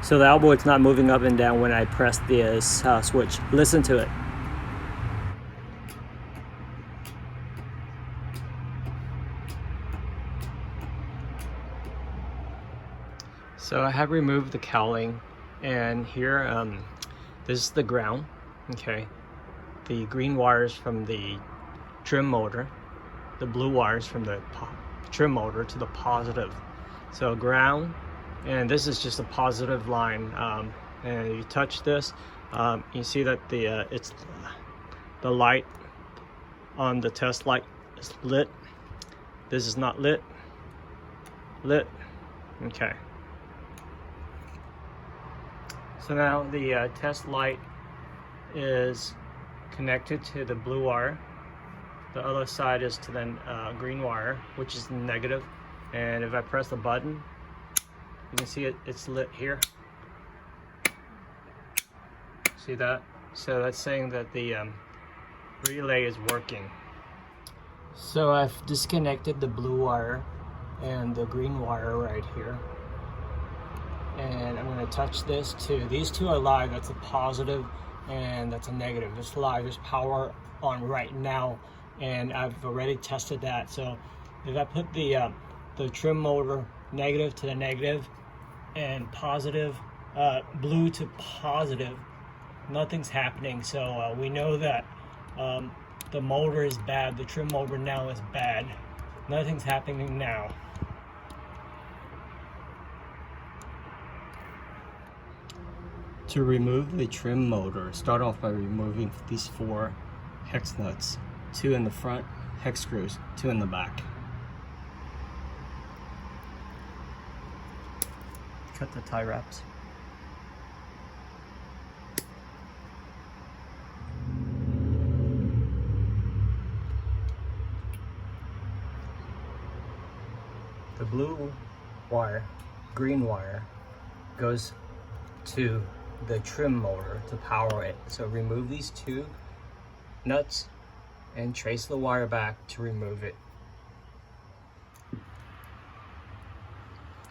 So the outboard's not moving up and down when I press this switch. Listen to it. So I have removed the cowling, and here, this is the ground, okay? The green wires from the trim motor, the blue wires from the trim motor to the positive. So ground, and this is just a positive line, and you touch this, you see that it's the light on the test light is lit. This is not lit, okay. So now the test light is connected to the blue wire. The other side is to the green wire, which is negative. And if I press the button, you can see it's lit here. See that? So that's saying that the relay is working. So I've disconnected the blue wire and the green wire right here. And I'm going to touch this too. These two are live. That's a positive and that's a negative. It's live. There's power on right now, and I've already tested that. So if I put the trim motor negative to the negative and positive, blue to positive, nothing's happening. So we know that the motor is bad. The trim motor now is bad. Nothing's happening now. To remove the trim motor, start off by removing these 4 hex nuts, 2 in the front, hex screws, 2 in the back. Cut the tie wraps. The blue wire, green wire, goes to the trim motor to power it. So remove these 2 nuts and trace the wire back to remove it.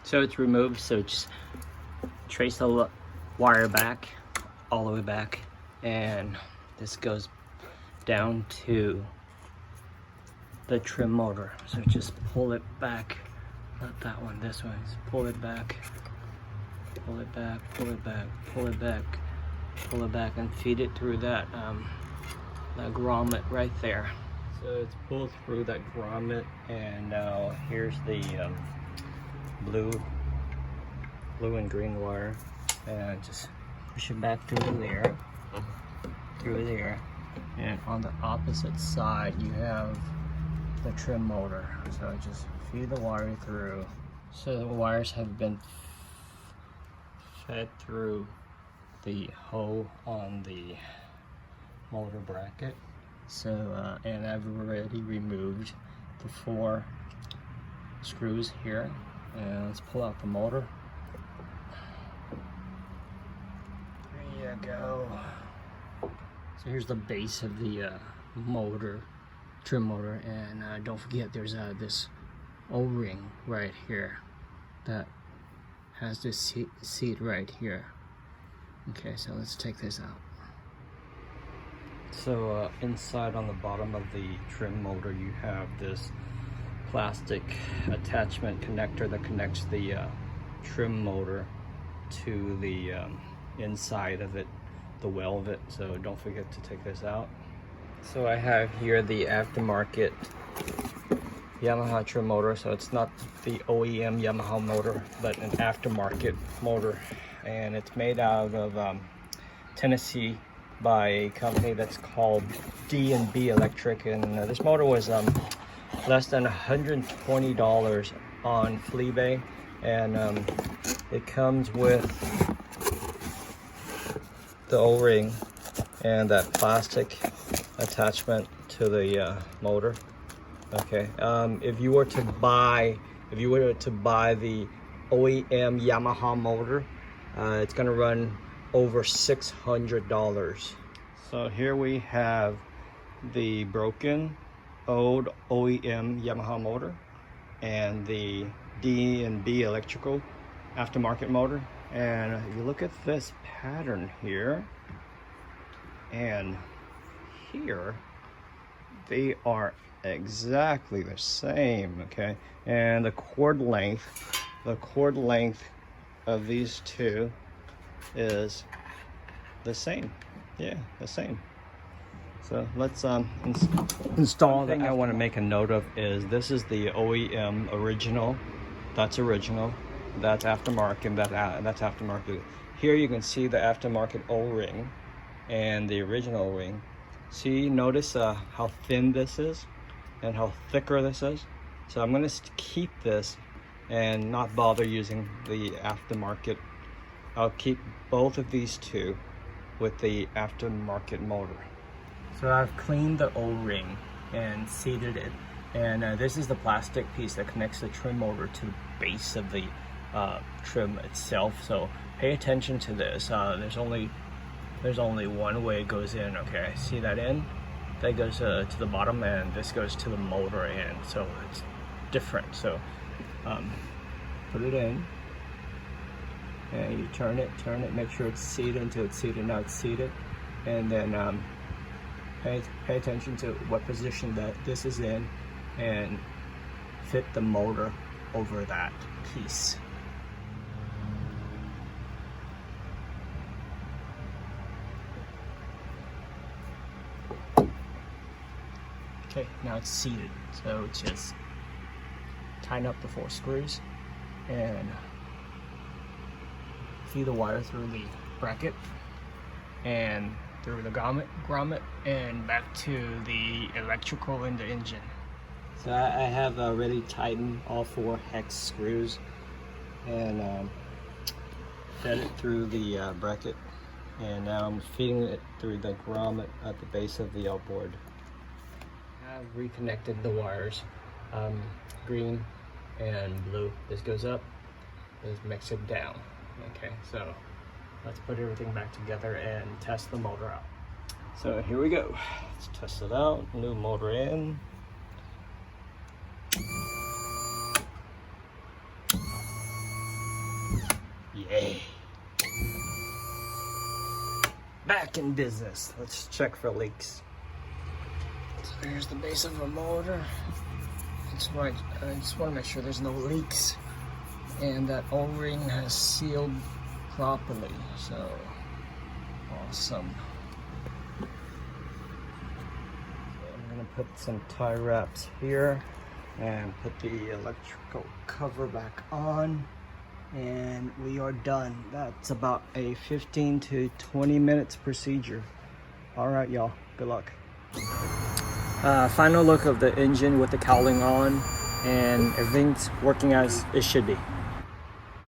So it's removed, so just trace the wire back, all the way back, and this goes down to the trim motor. So just pull it back, not that one, this one, just pull it back. Pull it back, pull it back, pull it back, pull it back, and feed it through that grommet right there. So it's pulled through that grommet, and now here's the blue and green wire, and just push it back through there, and on the opposite side you have the trim motor. So just feed the wire through. So the wires have been fed through the hole on the motor bracket. So and I've already removed the 4 screws here, and let's pull out the motor. There you go. So here's the base of the motor, trim motor, and don't forget there's this O-ring right here that has this seat right here. Okay, so let's take this out. So inside on the bottom of the trim motor you have this plastic attachment connector that connects the trim motor to the inside of it, the well of it, so don't forget to take this out. So I have here the aftermarket Yamaha trim motor, so it's not the OEM Yamaha motor, but an aftermarket motor, and it's made out of Tennessee by a company that's called D&B Electric, and this motor was less than $120 on Fleabay, and it comes with the O-ring and that plastic attachment to the motor. Okay, if you were to buy the OEM Yamaha motor, it's gonna run over $600. So here we have the broken old OEM Yamaha motor and the D&B electrical aftermarket motor. And if you look at this pattern here and here, they are exactly the same, okay? And the cord length of these two is the same. Yeah, the same. So let's install. The thing I want to make a note of is this is the OEM original. That's original. That's aftermarket. That's aftermarket. Here you can see the aftermarket O-ring and the original O-ring. See, notice how thin this is and how thicker this is. So I'm going to keep this and not bother using the aftermarket. I'll keep both of these two with the aftermarket motor. So I've cleaned the O-ring and seated it, and this is the plastic piece that connects the trim motor to the base of the trim itself. So pay attention to this. There's only one way it goes in. Okay, see that end? That goes to the bottom, and this goes to the motor end. So it's different. So put it in, and you turn it, make sure it's seated until it's seated. Now it's seated, and then pay attention to what position that this is in, and fit the motor over that piece. Okay, now it's seated, so just tighten up the 4 screws and feed the wire through the bracket and through the grommet and back to the electrical in the engine. So I have already tightened all 4 hex screws and fed it through the bracket, and now I'm feeding it through the grommet at the base of the outboard. I've reconnected the wires, green and blue. This goes up, this makes it down. Okay, so let's put everything back together and test the motor out. So here we go. Let's test it out. New motor in. Yay! Back in business. Let's check for leaks. So here's the base of the motor. That's right. I just want to make sure there's no leaks and that O-ring has sealed properly. So awesome. So I'm gonna put some tie wraps here and put the electrical cover back on, and we are done. That's about a 15 to 20 minutes procedure. All right, y'all, good luck. Final look of the engine with the cowling on, and everything's working as it should be.